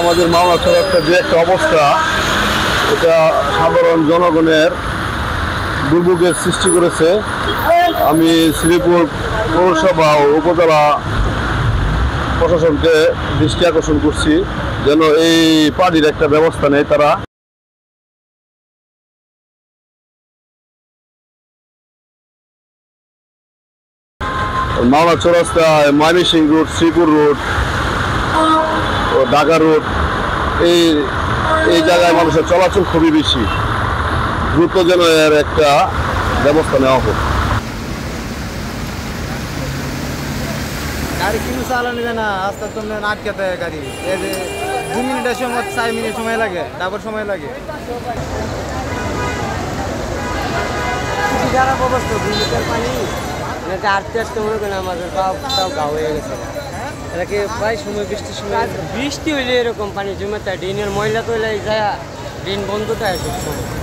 আমাদের মাওনা চৌরাস্তার যে একটা অবস্থা, এটা সাধারণ জনগণের দুর্ভোগের সৃষ্টি করেছে। আমি শ্রীপুর পৌরসভা ও উপজেলা প্রশাসনকে দৃষ্টি আকর্ষণ করছি যেন এই পানির একটা ব্যবস্থা নেয় তারা। মাওনা চৌরাস্তায় ময়মনসিংহ রোড, শ্রীপুর রোড ও ঢাকা রোড, এই জায়গায় মানুষের চলাচল খুবই বেশি। দ্রুত যেন এর একটা ব্যবস্থা নেওয়া হোক। গাড়ি কিন্তু চালানো যায় না, আস্তে আস্তে আটকাতে গাড়ি। এই যে 2 মিনিটের সময় 4 মিনিট সময় লাগে, ডাবল সময় লাগে। খারাপ অবস্থা, 2 লিটার পানি আটতে আটতে মনে করেন আমাদের তাও গা হয়ে গেছে। এটাকে প্রায় সময় বৃষ্টি হইলে এরকম পানি জমে যায়। ড্রেনের ময়লা তো যায়, ড্রেন বন্ধ থাকে সব সময়।